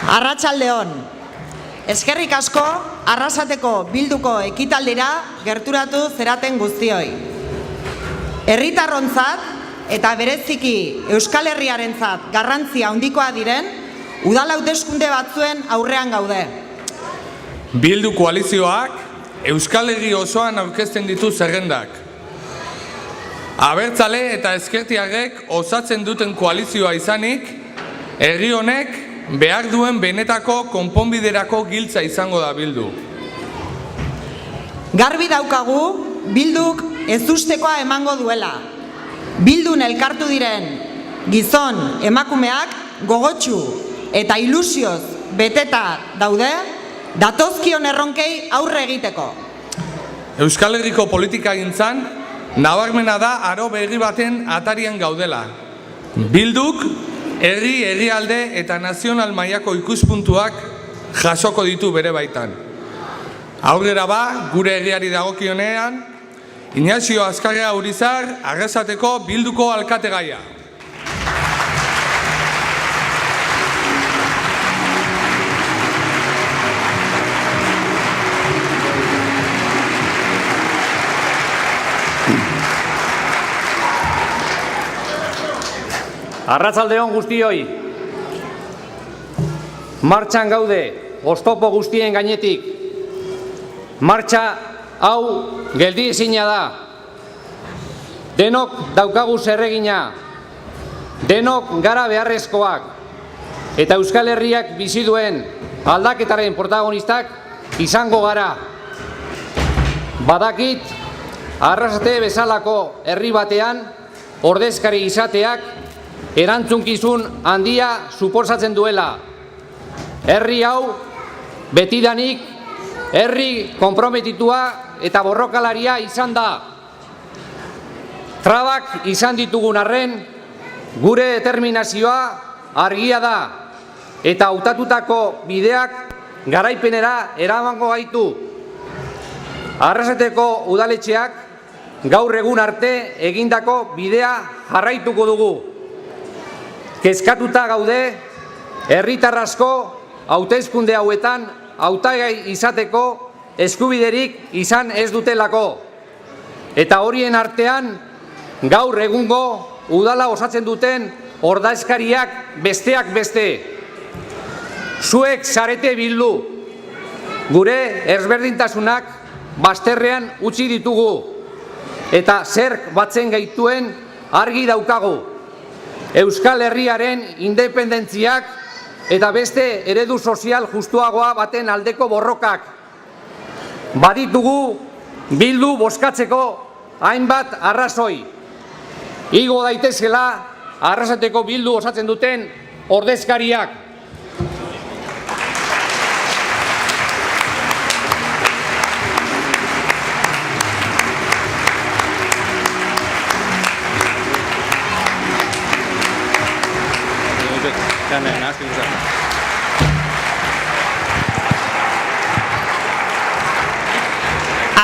Arratsaldeon. Eskerrik asko Arrasateko Bilduko ekitaldira gerturatu zeraten guztioi. Herritarrontzat eta bereziki Euskal Herriarentzat garrantzia handikoa diren udal hauteskunde batzuen aurrean gaude. Bildu koalizioak Euskal Herri osoan aurkezten ditu zerrendak. Abertzale eta ezkertiarrek osatzen duten koalizioa izanik, herri honek behar duen benetako konponbiderako giltza izango da Bildu. Garbi daukagu Bilduk ezustekoa emango duela. Bildun elkartu diren gizon emakumeak gogotsu eta ilusioz beteta daude datozkion erronkei aurre egiteko. Euskal Herriko politikagintzan nabarmena da aro berri baten atarian gaudela. Bilduk herri, herrialde eta nazional mailako ikuspuntuak jasoko ditu bere baitan. Aurrera ba, gure herriari dagokionean, Inazio Azkarra Urizar, Arrasateko Bilduko alkategaia. Arratsaldeon guztioi. Martxan gaude, oztopo guztien gainetik. Martxa hau geldi ezina da. Denok daukagu zerregina. Denok gara beharrezkoak. Eta Euskal Herriak bizi duen aldaketaren protagonistak izango gara. Badakit, Arrasate bezalako herri batean ordezkari izateak erantzunkizun handia suposatzen duela. Herri hau betidanik herri konprometitua eta borrokalaria izan da. Trabak izan ditugun arren, gure determinazioa argia da eta hautatutako bideak garaipenera eramango gaitu. Arrasateko udaletxeak gaur egun arte egindako bidea jarraituko dugu. Kezkatuta gaude, herritar asko hauteskunde hauetan hautagai izateko eskubiderik izan ez dutelako. Eta horien artean, gaur egungo udala osatzen duten ordezkariak besteak beste. Zuek zarete Bildu, gure ezberdintasunak bazterrean utzi ditugu, eta zerk batzen gaituen argi daukagu. Euskal Herriaren independentziak eta beste eredu sozial justuagoa baten aldeko borrokak. Baditugu Bildu bozkatzeko hainbat arrazoi. Igo daitezela Arrasateko Bildu osatzen duten ordezkariak.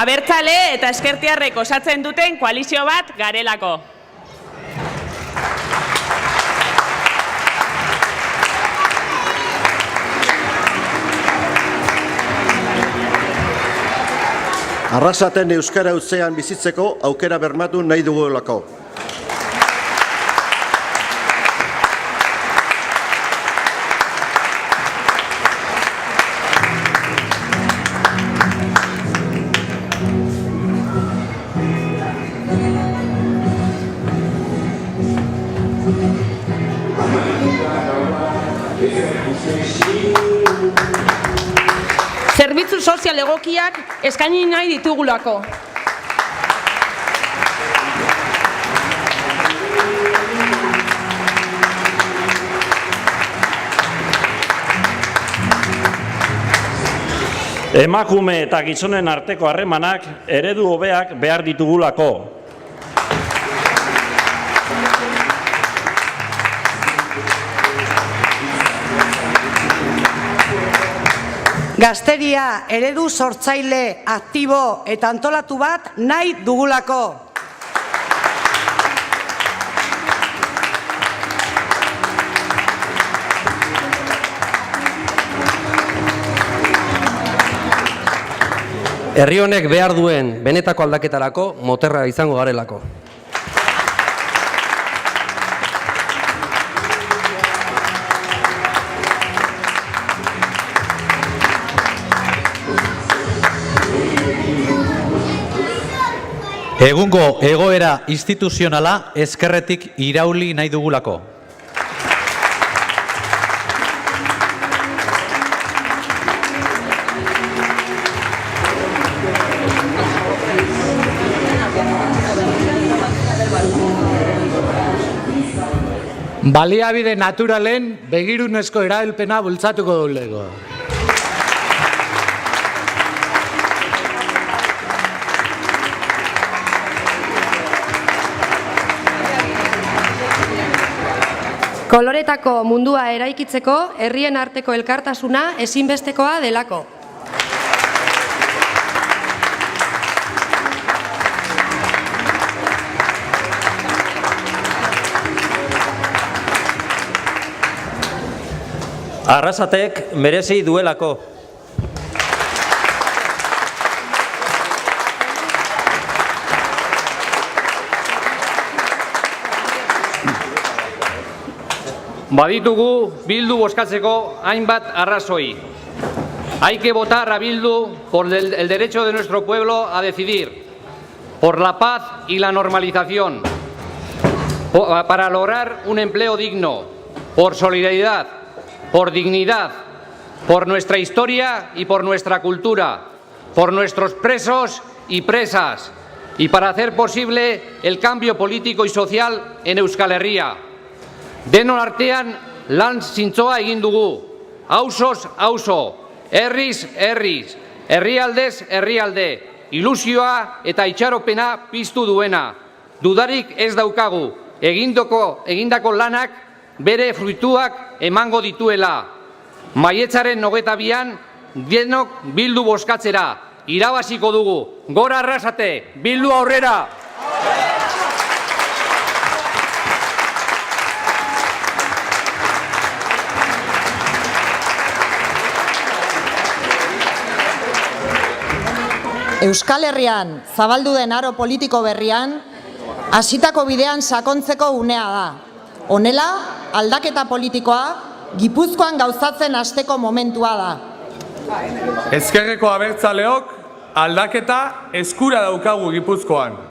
Abertzale eta ezkertiarrek osatzen duten koalizio bat garelako. Arrasaten euskara hutsean bizitzeko aukera bermatu nahi dugulako. Zerbitzu sozial egokiak eskaini nahi ditugulako. Emakume eta gizonen arteko harremanak eredu hobeak behar ditugulako. Gazteria eredu sortzaile, aktibo eta antolatu bat nahi dugulako. Herri honek behar duen benetako aldaketarako moterra izango garelako. Egungo egoera instituzionala ezkerretik irauli nahi dugulako. Baliabide naturalen begirunezko erabilpena bultzatuko dugu. Koloretako mundua eraikitzeko herrien arteko elkartasuna ezinbestekoa delako. Arrasatek merezi duelako. Baditugu Bildu bozkatzeko hainbat arrazoi. Hay que votar a Bildu por el derecho de nuestro pueblo a decidir, por la paz y la normalización, para lograr un empleo digno, por solidaridad, por dignidad, por nuestra historia y por nuestra cultura, por nuestros presos y presas, y para hacer posible el cambio político y social en Euskal Herria. Denon artean lan zintzoa egin dugu, auzoz auzo, herriz herriz, herrialdez herrialde, ilusioa eta itxaropena piztu duena. Dudarik ez daukagu, egindako lanak bere fruituak emango dituela. Maiatzaren 22an denok Bildu bozkatzera, irabaziko dugu. Gora Arrasate, Bildu aurrera! Euskal Herrian zabaldu den aro politiko berrian, hasitako bidean sakontzeko unea da. Honela, aldaketa politikoa Gipuzkoan gauzatzen hasteko momentua da. Ezkerreko abertzaleok aldaketa eskura daukagu Gipuzkoan.